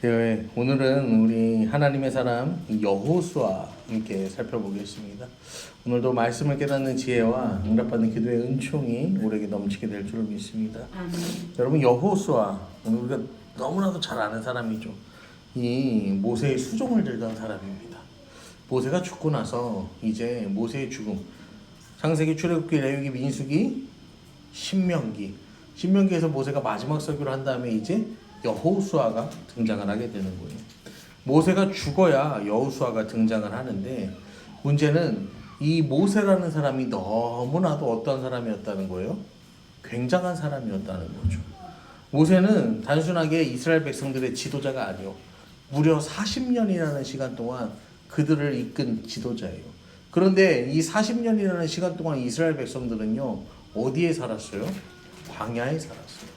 네, 오늘은 우리 하나님의 사람 여호수아 함께 살펴보겠습니다. 오늘도 말씀을 깨닫는 지혜와 응답받는 기도의 은총이 우리에게 넘치게 될 줄을 믿습니다. 여러분, 여호수아 오늘 우리가 너무나도 잘 아는 사람이죠. 이 모세의 수종을 들던 사람입니다. 모세가 죽고 나서 이제 모세의 죽음, 창세기, 출애굽기, 레위기, 민수기, 신명기에서 모세가 마지막 설교를 한 다음에 이제 여호수아가 등장을 하게 되는 거예요. 모세가 죽어야 여호수아가 등장을 하는데, 문제는 이 모세라는 사람이 너무나도 어떤 사람이었다는 거예요? 굉장한 사람이었다는 거죠. 모세는 단순하게 이스라엘 백성들의 지도자가 아니요, 무려 40년이라는 시간 동안 그들을 이끈 지도자예요. 그런데 이 40년이라는 시간 동안 이스라엘 백성들은요, 어디에 살았어요? 광야에 살았어요.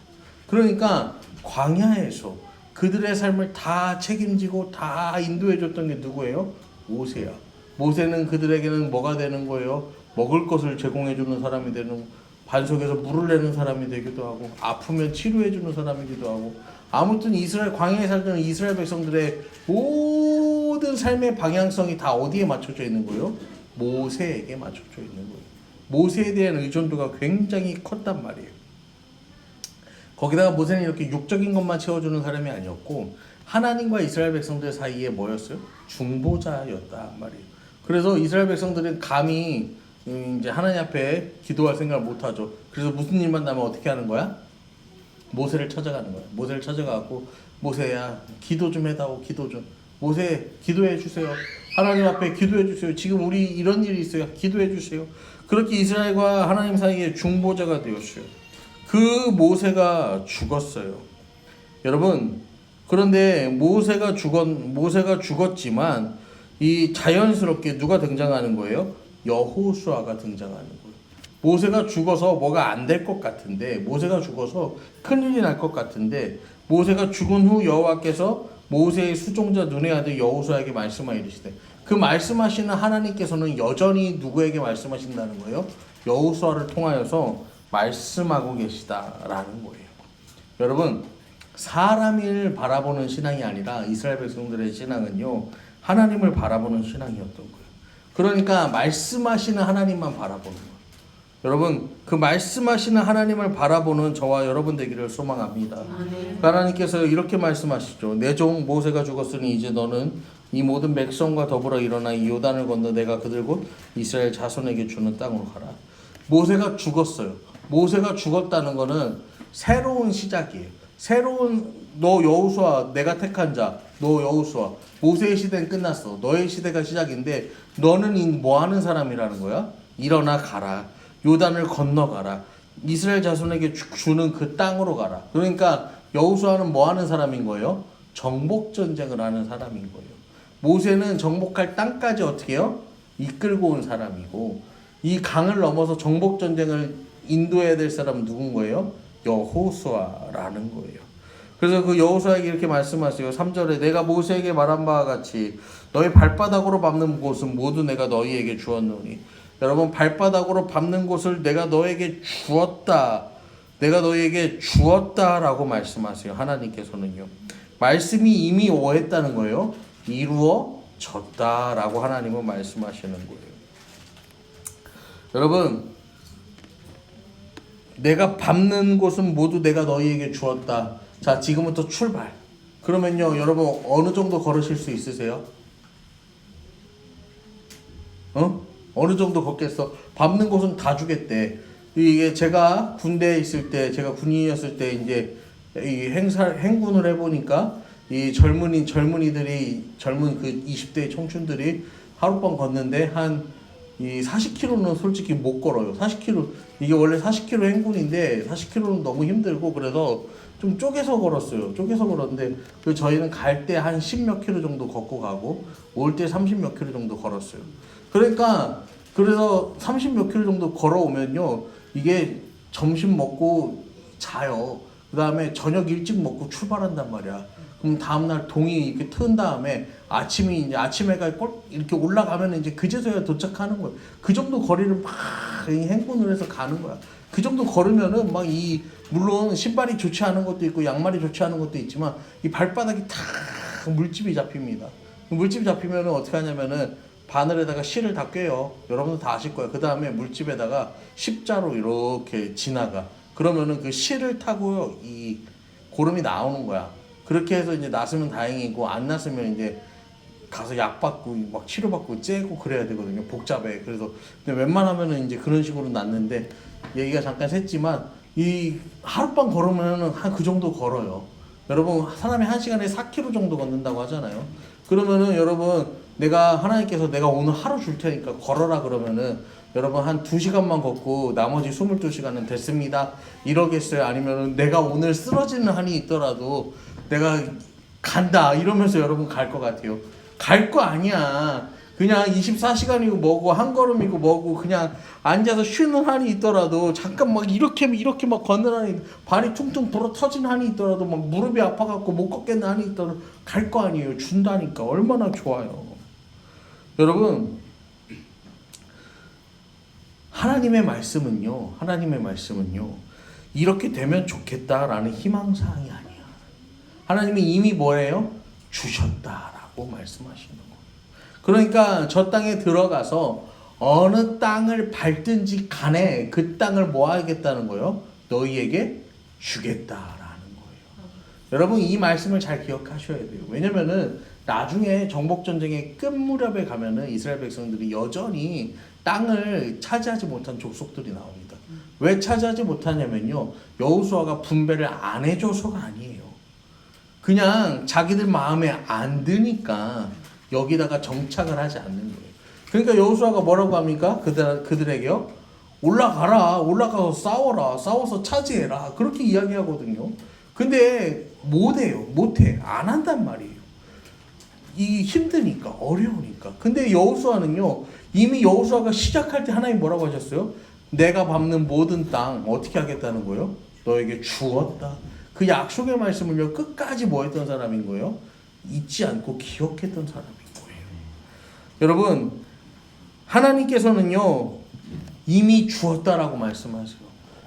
그러니까 광야에서 그들의 삶을 다 책임지고 다 인도해줬던 게 누구예요? 모세야. 모세는 그들에게는 뭐가 되는 거예요? 먹을 것을 제공해주는 사람이 되는, 반석에서 물을 내는 사람이 되기도 하고, 아프면 치료해주는 사람이기도 하고, 아무튼 이스라엘 광야에 살던 이스라엘 백성들의 모든 삶의 방향성이 다 어디에 맞춰져 있는 거예요? 모세에게 맞춰져 있는 거예요. 모세에 대한 의존도가 굉장히 컸단 말이에요. 거기다가 모세는 이렇게 육적인 것만 채워주는 사람이 아니었고, 하나님과 이스라엘 백성들 사이에 뭐였어요? 중보자였단 말이에요. 그래서 이스라엘 백성들은 감히 이제 하나님 앞에 기도할 생각을 못하죠. 그래서 무슨 일만 나면 어떻게 하는 거야? 모세를 찾아가는 거야. 모세를 찾아가고, 모세야 기도 좀 해다오. 기도 좀. 모세 기도해 주세요. 하나님 앞에 기도해 주세요. 지금 우리 이런 일이 있어요. 기도해 주세요. 그렇게 이스라엘과 하나님 사이에 중보자가 되었어요. 그 모세가 죽었어요. 여러분, 그런데 모세가 죽었지만 이 자연스럽게 누가 등장하는 거예요? 여호수아가 등장하는 거예요. 모세가 죽어서 뭐가 안 될 것 같은데, 모세가 죽어서 큰일이 날 것 같은데, 모세가 죽은 후 여호와께서 모세의 수종자 눈의 아들 여호수아에게 말씀하여 이르시되, 그 말씀하시는 하나님께서는 여전히 누구에게 말씀하신다는 거예요? 여호수아를 통하여서 말씀하고 계시다라는 거예요. 여러분, 사람을 바라보는 신앙이 아니라 이스라엘 백성들의 신앙은요, 하나님을 바라보는 신앙이었던 거예요. 그러니까 말씀하시는 하나님만 바라보는 거예요. 여러분, 그 말씀하시는 하나님을 바라보는 저와 여러분 되기를 소망합니다. 하나님께서 이렇게 말씀하시죠. 내 종 모세가 죽었으니 이제 너는 이 모든 백성과 더불어 일어나 이 요단을 건너 내가 그들 곧 이스라엘 자손에게 주는 땅으로 가라. 모세가 죽었어요. 모세가 죽었다는 거는 새로운 시작이에요. 너 여호수아, 내가 택한 자, 너 여호수아, 모세의 시대는 끝났어. 너의 시대가 시작인데, 너는 뭐 하는 사람이라는 거야? 일어나 가라. 요단을 건너가라. 이스라엘 자손에게 주는 그 땅으로 가라. 그러니까 여호수아는 뭐 하는 사람인 거예요? 정복 전쟁을 하는 사람인 거예요. 모세는 정복할 땅까지 어떻게 해요? 이끌고 온 사람이고, 이 강을 넘어서 정복 전쟁을 인도해야 될 사람은 누군 거예요? 여호수아라는 거예요. 그래서 그 여호수아에게 이렇게 말씀하세요. 3절에 내가 모세에게 말한 바와 같이 너희 발바닥으로 밟는 곳은 모두 내가 너희에게 주었노니. 여러분, 발바닥으로 밟는 곳을 내가 너에게 주었다. 내가 너희에게 주었다라고 말씀하세요. 하나님께서는요. 말씀이 이미 뭐했다는 거예요? 이루어졌다라고 하나님은 말씀하시는 거예요. 여러분, 내가 밟는 곳은 모두 내가 너희에게 주었다. 자, 지금부터 출발. 그러면요, 여러분 어느 정도 걸으실 수 있으세요? 어느 정도 걷겠어? 밟는 곳은 다 주겠대. 이게 제가 군대에 있을 때, 제가 군인이었을 때 이제 이 행군을 해보니까 이 젊은이들이, 젊은 그 20대 청춘들이 하룻밤 걷는데 이 40km는 솔직히 못 걸어요. 40km, 이게 원래 40km 행군인데 40km는 너무 힘들고, 그래서 좀 쪼개서 걸었어요. 쪼개서 걸었는데 저희는 갈 때 한 10몇 킬로 정도 걷고 가고, 올 때 30몇 킬로 정도 걸었어요. 그러니까 그래서 30몇 킬로 정도 걸어오면요, 이게 점심 먹고 자요. 그 다음에 저녁 일찍 먹고 출발한단 말이야. 그럼 다음날 동이 이렇게 튼 다음에 아침 해가 이렇게 올라가면 이제 그제서야 도착하는 거예요. 그 정도 거리를 막 행군을 해서 가는 거야. 그 정도 걸으면은 막 물론 신발이 좋지 않은 것도 있고 양말이 좋지 않은 것도 있지만 이 발바닥이 탁 물집이 잡힙니다. 물집이 잡히면은 어떻게 하냐면은 바늘에다가 실을 다 꿰요. 여러분들 다 아실 거예요. 그 다음에 물집에다가 십자로 이렇게 지나가. 그러면은 그 실을 타고요 이 고름이 나오는 거야. 그렇게 해서 이제 났으면 다행이고 안 났으면 이제 가서 약 받고 막 치료받고 째고 그래야 되거든요. 복잡해. 그래서 근데 웬만하면은 이제 그런 식으로 났는데 얘기가 잠깐 샜지만 이 하룻밤 걸으면은 한 그 정도 걸어요. 여러분 사람이 한 시간에 4km 정도 걷는다고 하잖아요. 그러면은 여러분 하나님께서 내가 오늘 하루 줄 테니까 걸어라 그러면은 여러분 한 2시간만 걷고 나머지 22시간은 됐습니다. 이러겠어요? 아니면은 내가 오늘 쓰러지는 한이 있더라도 내가 간다 이러면서 여러분 갈 것 같아요. 갈 거 아니야. 그냥 24시간이고 뭐고 한 걸음이고 뭐고 그냥 앉아서 쉬는 한이 있더라도 잠깐 막 이렇게 막 걷는 한이 발이 퉁퉁 불어 터진 한이 있더라도 막 무릎이 아파갖고 못 걷겠는 한이 있더라도 갈 거 아니에요. 준다니까 얼마나 좋아요. 여러분 하나님의 말씀은요 이렇게 되면 좋겠다라는 희망사항이 아니야. 하나님이 이미 뭐예요? 주셨다라고 말씀하시는 거예요. 그러니까 저 땅에 들어가서 어느 땅을 밟든지 간에 그 땅을 뭐 하겠다는 거예요? 너희에게 주겠다라는 거예요. 여러분 이 말씀을 잘 기억하셔야 돼요. 왜냐면은 나중에 정복전쟁의 끝 무렵에 가면은 이스라엘 백성들이 여전히 땅을 차지하지 못한 족속들이 나옵니다. 왜 차지하지 못하냐면요. 여호수아가 분배를 안 해줘서가 아니에요. 그냥 자기들 마음에 안 드니까 여기다가 정착을 하지 않는 거예요. 그러니까 여호수아가 뭐라고 합니까? 그들에게요. 올라가서 싸워라. 싸워서 차지해라. 그렇게 이야기하거든요. 근데 못해. 안 한단 말이에요. 이 힘드니까, 어려우니까. 근데 여호수아는요. 이미 여호수아가 시작할 때 하나님 뭐라고 하셨어요? 내가 밟는 모든 땅 어떻게 하겠다는 거예요? 너에게 주었다. 그 약속의 말씀을요. 끝까지 뭐 했던 사람인 거예요? 잊지 않고 기억했던 사람인 거예요. 여러분 하나님께서는요 이미 주었다라고 말씀하세요.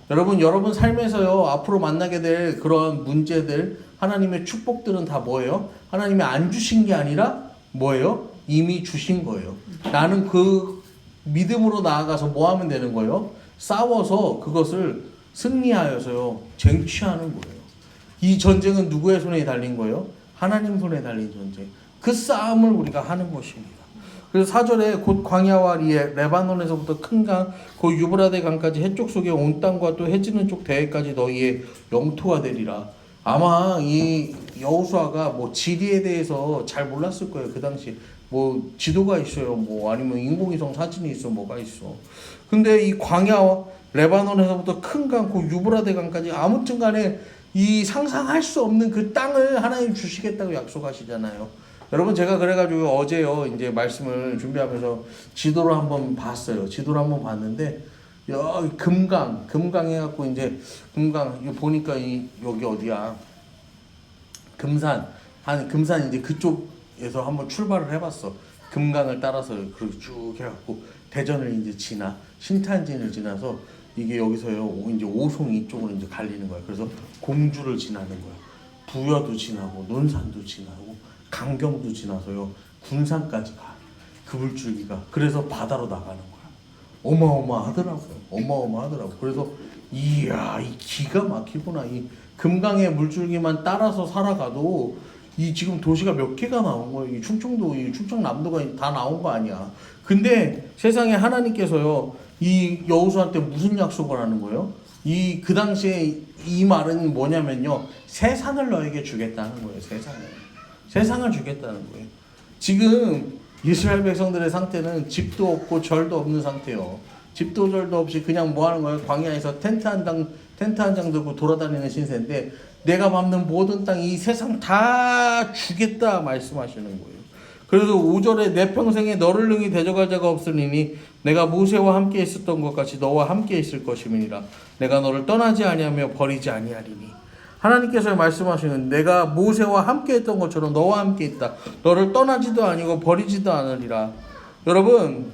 여러분 삶에서요 앞으로 만나게 될 그런 문제들 하나님의 축복들은 다 뭐예요? 하나님이 안 주신 게 아니라 뭐예요? 이미 주신 거예요. 나는 그 믿음으로 나아가서 뭐 하면 되는 거예요? 싸워서 그것을 승리하여서요 쟁취하는 거예요. 이 전쟁은 누구의 손에 달린 거예요? 하나님 손에 달린 전쟁. 그 싸움을 우리가 하는 것입니다. 그래서 4절에 곧 광야와 리에 레바논에서부터 큰 강, 그 유브라데 강까지 해쪽 속에 온 땅과 또 해지는 쪽 대해까지 너희의 영토가 되리라. 아마 이 여호수아가 뭐 지리에 대해서 잘 몰랐을 거예요. 그 당시 뭐 지도가 있어요. 뭐 아니면 인공위성 사진이 있어. 뭐가 있어. 근데 이 광야와 레바논에서부터 큰 강, 그 유브라데 강까지 아무튼 간에 이 상상할 수 없는 그 땅을 하나님 주시겠다고 약속하시잖아요. 여러분 제가 그래가지고 어제요 이제 말씀을 준비하면서 지도를 한번 봤어요. 지도를 한번 봤는데 여기 금강 해갖고 이제 금강 이거 보니까 여기 어디야? 금산 이제 그쪽에서 한번 출발을 해봤어. 금강을 따라서 그렇게 쭉 해갖고 대전을 이제 지나 신탄진을 지나서 이게 여기서요 이제 오송 이쪽으로 이제 갈리는 거야. 그래서 공주를 지나는 거야. 부여도 지나고 논산도 지나고 강경도 지나서요 군산까지 가. 그 물줄기가. 그래서 바다로 나가는 거야. 어마어마하더라고요. 그래서 이야 이 기가 막히구나. 이 금강의 물줄기만 따라서 살아가도 이 지금 도시가 몇 개가 나온 거예요. 이 충청도, 이 충청남도가 다 나온 거 아니야. 근데 세상에 하나님께서요 이 여호수아한테 무슨 약속을 하는 거예요? 그 당시에 이 말은 뭐냐면요 세상을 너에게 주겠다는 거예요. 세상을 주겠다는 거예요. 지금 이스라엘 백성들의 상태는 집도 없고 절도 없는 상태예요. 집도 절도 없이 그냥 뭐 하는 거예요? 광야에서 텐트 한 장 들고 돌아다니는 신세인데 내가 밟는 모든 땅 이 세상 다 주겠다 말씀하시는 거예요. 그래서 5절에 내 평생에 너를 능히 대적할 자가 없으리니 내가 모세와 함께 있었던 것 같이 너와 함께 있을 것임이니라. 내가 너를 떠나지 아니하며 버리지 아니하리니. 하나님께서 말씀하시는 내가 모세와 함께 했던 것처럼 너와 함께 있다. 너를 떠나지도 아니고 버리지도 않으리라. 여러분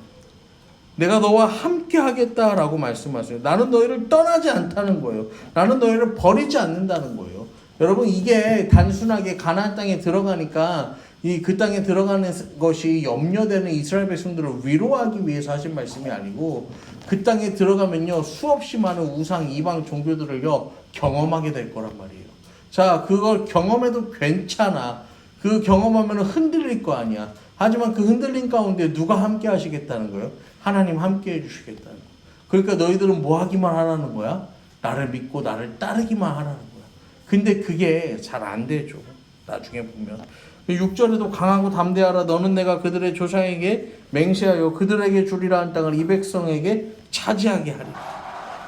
내가 너와 함께 하겠다라고 말씀하세요. 나는 너희를 떠나지 않다는 거예요. 나는 너희를 버리지 않는다는 거예요. 여러분, 이게 단순하게 가나안 땅에 들어가니까 그 땅에 들어가는 것이 염려되는 이스라엘 백성들을 위로하기 위해서 하신 말씀이 아니고, 그 땅에 들어가면요 수없이 많은 우상 이방 종교들을요 경험하게 될 거란 말이에요. 자, 그걸 경험해도 괜찮아. 그 경험하면 흔들릴 거 아니야. 하지만 그 흔들림 가운데 누가 함께 하시겠다는 거예요? 하나님 함께 해주시겠다는 거예요. 그러니까 너희들은 뭐 하기만 하라는 거야? 나를 믿고 나를 따르기만 하라는 거야. 근데 그게 잘 안 되죠. 나중에 보면 6절에도 강하고 담대하라. 너는 내가 그들의 조상에게 맹세하여 그들에게 주리라 한 땅을 이 백성에게 차지하게 하리라.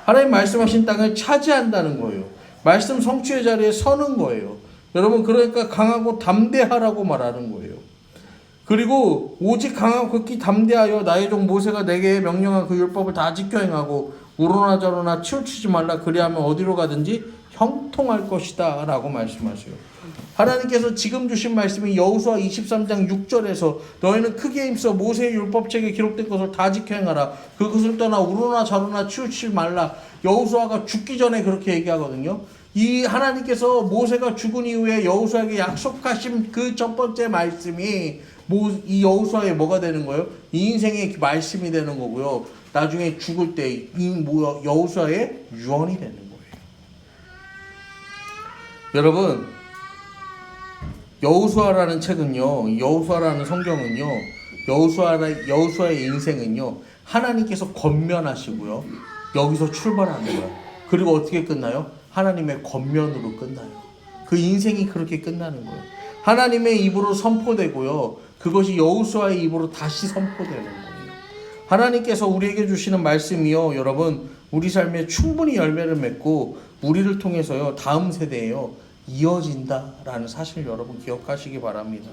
하나님 말씀하신 땅을 차지한다는 거예요. 말씀 성취의 자리에 서는 거예요. 여러분, 그러니까 강하고 담대하라고 말하는 거예요. 그리고 오직 강하고 극히 담대하여 나의 종 모세가 내게 명령한 그 율법을 다 지켜 행하고 우로나 저로나 치우치지 말라. 그리하면 어디로 가든지 형통할 것이다 라고 말씀하세요. 하나님께서 지금 주신 말씀이 여호수아 23장 6절에서 너희는 크게 힘써 모세의 율법책에 기록된 것을 다 지켜 행하라. 그것을 떠나 우로나 저로나 치우치지 말라. 여호수아가 죽기 전에 그렇게 얘기하거든요. 이 하나님께서 모세가 죽은 이후에 여호수아에게 약속하신 그 첫 번째 말씀이 이 여호수아의 뭐가 되는 거예요? 이 인생의 말씀이 되는 거고요. 나중에 죽을 때 이 여호수아의 유언이 되는 거예요. 여러분, 여호수아라는 책은요, 여호수아라는 성경은요, 여호수아의 인생은요, 하나님께서 권면하시고요, 여기서 출발하는 거예요. 그리고 어떻게 끝나요? 하나님의 권면으로 끝나요. 그 인생이 그렇게 끝나는 거예요. 하나님의 입으로 선포되고요, 그것이 여호수아의 입으로 다시 선포되는 거예요. 하나님께서 우리에게 주시는 말씀이요, 여러분, 우리 삶에 충분히 열매를 맺고 우리를 통해서요 다음 세대에요 이어진다라는 사실 여러분 기억하시기 바랍니다.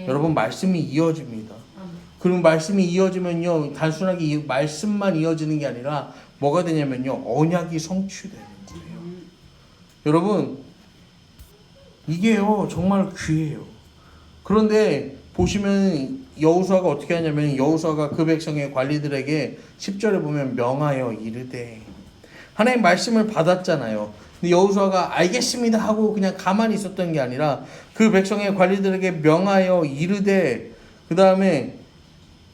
여러분, 말씀이 이어집니다. 그리고 말씀이 이어지면요 단순하게 이 말씀만 이어지는 게 아니라 뭐가 되냐면요 언약이 성취되는 거예요. 여러분, 이게요 정말 귀해요. 그런데 보시면 여호수아가 어떻게 하냐면, 여호수아가 그 백성의 관리들에게 10절에 보면 명하여 이르되, 하나님 말씀을 받았잖아요. 근데 여호수아가 알겠습니다 하고 그냥 가만히 있었던 게 아니라 그 백성의 관리들에게 명하여 이르되, 그 다음에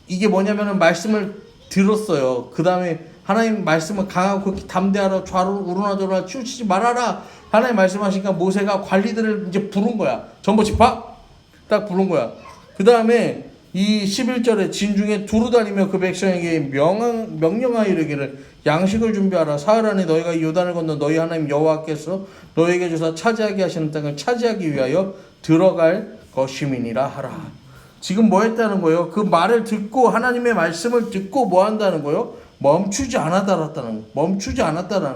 이게 뭐냐면은 말씀을 들었어요. 그 다음에 하나님 말씀을 강하고 극히 담대하라. 좌로 우로나 저로나 치우치지 말아라. 하나님 말씀하시니까 모세가 관리들을 이제 부른 거야. 전부 집합 딱 부른 거야. 그 다음에 이 11절에 진중에 두루 다니며 그 백성에게 명령하여 이르기를 양식을 준비하라. 사흘 안에 너희가 이 요단을 건너 너희 하나님 여호와께서 너희에게 주사 차지하게 하시는 땅을 차지하기 위하여 들어갈 것임이니라 하라. 지금 뭐 했다는 거예요? 그 말을 듣고, 하나님의 말씀을 듣고 뭐 한다는 거예요? 멈추지 않았다라는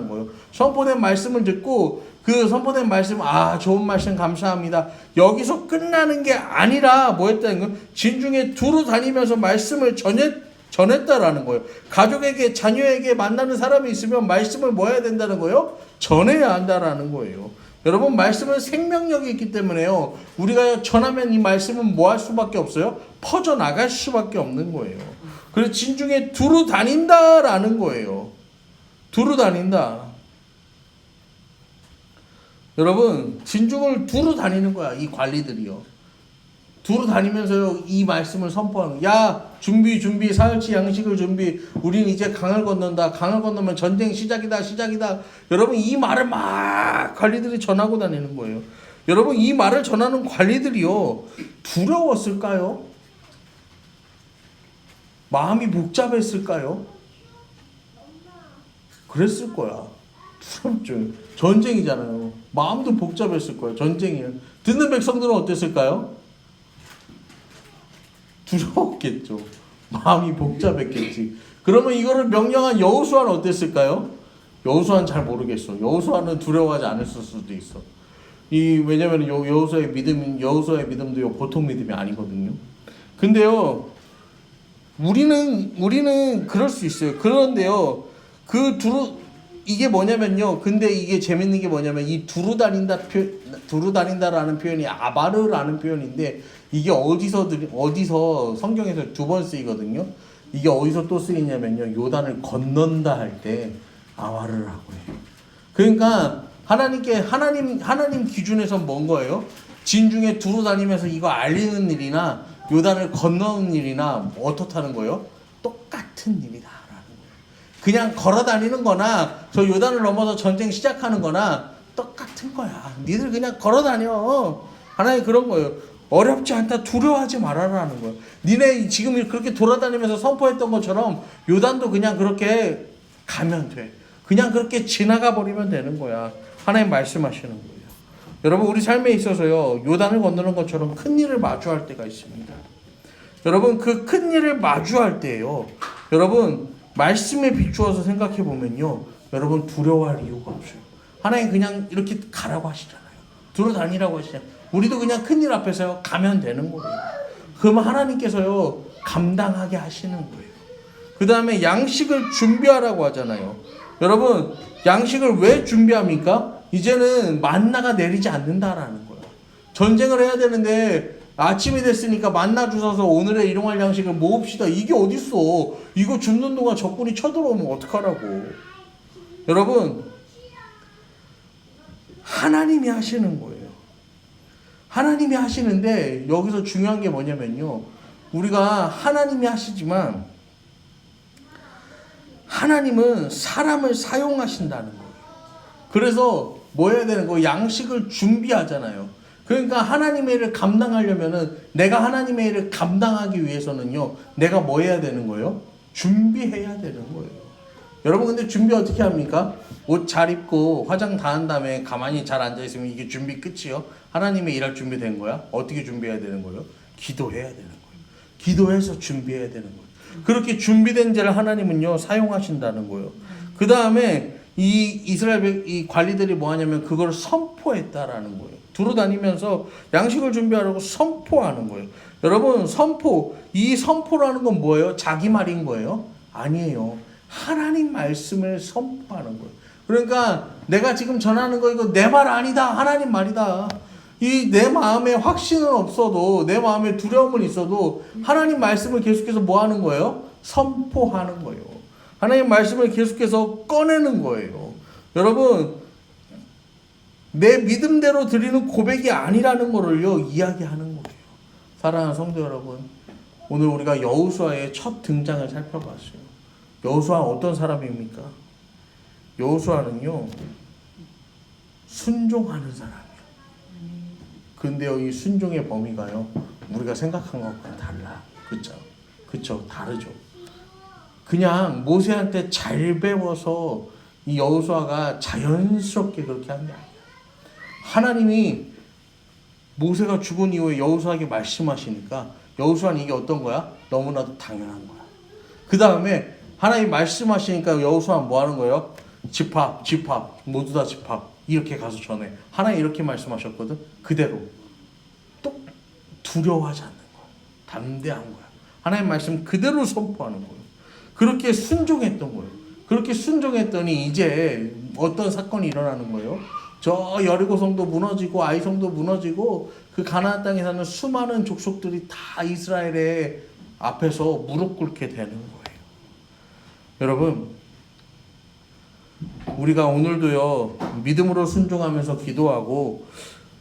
거예요. 선포된 말씀을 듣고 그 선포된 말씀, 좋은 말씀 감사합니다, 여기서 끝나는 게 아니라 뭐 했다는 거예요? 진중에 두루 다니면서 말씀을 전했다라는 거예요. 가족에게, 자녀에게 만나는 사람이 있으면 말씀을 뭐 해야 된다는 거예요? 전해야 한다라는 거예요. 여러분, 말씀은 생명력이 있기 때문에요, 우리가 전하면 이 말씀은 뭐 할 수밖에 없어요? 퍼져나갈 수밖에 없는 거예요. 그래서 진중에 두루 다닌다라는 거예요. 두루 다닌다. 여러분, 진중을 두루 다니는 거야, 이 관리들이요. 두루 다니면서요 이 말씀을 선포하는 거야. 야, 준비, 사흘치 양식을 준비. 우린 이제 강을 건넌다. 강을 건너면 전쟁 시작이다. 여러분, 이 말을 막 관리들이 전하고 다니는 거예요. 여러분, 이 말을 전하는 관리들이요 두려웠을까요? 마음이 복잡했을까요? 그랬을 거야. 두렵죠. 전쟁이잖아요. 마음도 복잡했을 거예요. 전쟁이에요. 듣는 백성들은 어땠을까요? 두려웠겠죠. 마음이 복잡했겠지. 그러면 이거를 명령한 여호수아는 어땠을까요? 여호수아는 잘 모르겠어. 여호수아는 두려워하지 않았을 수도 있어. 왜냐면 여호수아의 믿음도 보통 믿음이 아니거든요. 근데요, 우리는 그럴 수 있어요. 그런데요, 이게 뭐냐면요. 근데 이게 재밌는 게 뭐냐면, 이 두루 다닌다라는 표현이 아바르라는 표현인데, 이게 어디서 성경에서 2번 쓰이거든요. 이게 어디서 또 쓰이냐면요, 요단을 건넌다 할 때 아와르라고 해요. 그러니까 하나님 기준에서 뭔 거예요? 진중에 두루 다니면서 이거 알리는 일이나 요단을 건너는 일이나 어떻다는 거예요? 똑같은 일이다라는 거예요. 그냥 걸어 다니는 거나 저 요단을 넘어서 전쟁 시작하는 거나 똑같은 거야. 니들 그냥 걸어 다녀. 하나님 그런 거예요. 어렵지 않다, 두려워하지 말아라는 거예요. 니네 지금 그렇게 돌아다니면서 선포했던 것처럼 요단도 그냥 그렇게 가면 돼. 그냥 그렇게 지나가 버리면 되는 거야. 하나님 말씀하시는 거예요. 여러분, 우리 삶에 있어서요, 요단을 건너는 것처럼 큰 일을 마주할 때가 있습니다. 여러분, 그 큰 일을 마주할 때요, 여러분 말씀에 비추어서 생각해 보면요, 여러분 두려워할 이유가 없어요. 하나님 그냥 이렇게 가라고 하시잖아요. 돌아다니라고 하시잖아요. 우리도 그냥 큰 일 앞에서요 가면 되는 거예요. 그러면 하나님께서요 감당하게 하시는 거예요. 그 다음에 양식을 준비하라고 하잖아요. 여러분, 양식을 왜 준비합니까? 이제는 만나가 내리지 않는다라는 거예요. 전쟁을 해야 되는데 아침이 됐으니까 만나 주셔서 오늘의 일용할 양식을 모읍시다. 이게 어딨어? 이거 줍는 동안 적군이 쳐들어오면 어떡하라고. 여러분, 하나님이 하시는 거예요. 하나님이 하시는데 여기서 중요한 게 뭐냐면요, 우리가 하나님이 하시지만 하나님은 사람을 사용하신다는 거예요. 그래서 뭐 해야 되는 거예요? 양식을 준비하잖아요. 그러니까 하나님의 일을 감당하려면은, 내가 하나님의 일을 감당하기 위해서는요, 내가 뭐 해야 되는 거예요? 준비해야 되는 거예요. 여러분, 근데 준비 어떻게 합니까? 옷 잘 입고 화장 다 한 다음에 가만히 잘 앉아있으면 이게 준비 끝이요? 하나님의 일할 준비된 거야? 어떻게 준비해야 되는 거예요? 기도해야 되는 거예요. 기도해서 준비해야 되는 거예요. 그렇게 준비된 자를 하나님은요 사용하신다는 거예요. 그 다음에 이 이스라엘 이 관리들이 뭐 하냐면 그걸 선포했다라는 거예요. 두루 다니면서 양식을 준비하라고 선포하는 거예요. 여러분, 이 선포라는 건 뭐예요? 자기 말인 거예요? 아니에요. 하나님 말씀을 선포하는 거예요. 그러니까 내가 지금 전하는 거 이거 내 말 아니다, 하나님 말이다. 이 내 마음에 확신은 없어도, 내 마음에 두려움은 있어도 하나님 말씀을 계속해서 뭐 하는 거예요? 선포하는 거예요. 하나님 말씀을 계속해서 꺼내는 거예요. 여러분, 내 믿음대로 드리는 고백이 아니라는 거를요 이야기하는 거예요. 사랑하는 성도 여러분, 오늘 우리가 여호수아의 첫 등장을 살펴봤어요. 여호수아는 어떤 사람입니까? 여호수아는요 순종하는 사람이에요. 근데요, 이 순종의 범위가요 우리가 생각한 것과 달라. 그쵸? 다르죠. 그냥 모세한테 잘 배워서 이 여호수아가 자연스럽게 그렇게 한 게 아니야. 하나님이 모세가 죽은 이후에 여호수아에게 말씀하시니까 여호수아는 이게 어떤 거야? 너무나도 당연한 거야. 그 다음에 하나님 말씀하시니까 여호수아는 뭐 하는 거예요? 집합, 모두 다 집합. 이렇게 가서 전해. 하나님 이렇게 말씀하셨거든. 그대로. 또 두려워하지 않는 거야. 담대한 거야. 하나님 말씀 그대로 선포하는 거예요. 그렇게 순종했던 거예요. 그렇게 순종했더니 이제 어떤 사건이 일어나는 거예요? 저 여리고 성도 무너지고 아이 성도 무너지고 그 가나안 땅에 사는 수많은 족속들이 다 이스라엘의 앞에서 무릎 꿇게 되는 거예요. 여러분, 우리가 오늘도요 믿음으로 순종하면서 기도하고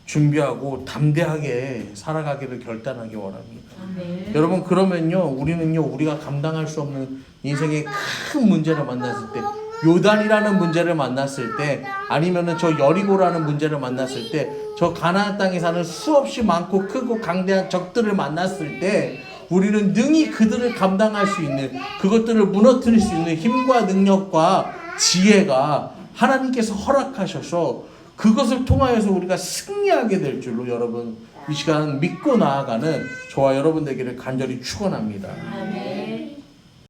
준비하고 담대하게 살아가기를 결단하기 원합니다. 네. 여러분, 그러면요 우리는요 우리가 감당할 수 없는 인생의 큰 문제를 만났을 때, 요단이라는 문제를 만났을 때, 아니면은 저 여리고라는 문제를 만났을 때, 저 가나안 땅에 사는 수없이 많고 크고 강대한 적들을 만났을 때, 우리는 능히 그들을 감당할 수 있는, 그것들을 무너뜨릴 수 있는 힘과 능력과 지혜가 하나님께서 허락하셔서 그것을 통하여서 우리가 승리하게 될 줄로 여러분 이 시간 믿고 나아가는 저와 여러분 되기를 간절히 축원합니다.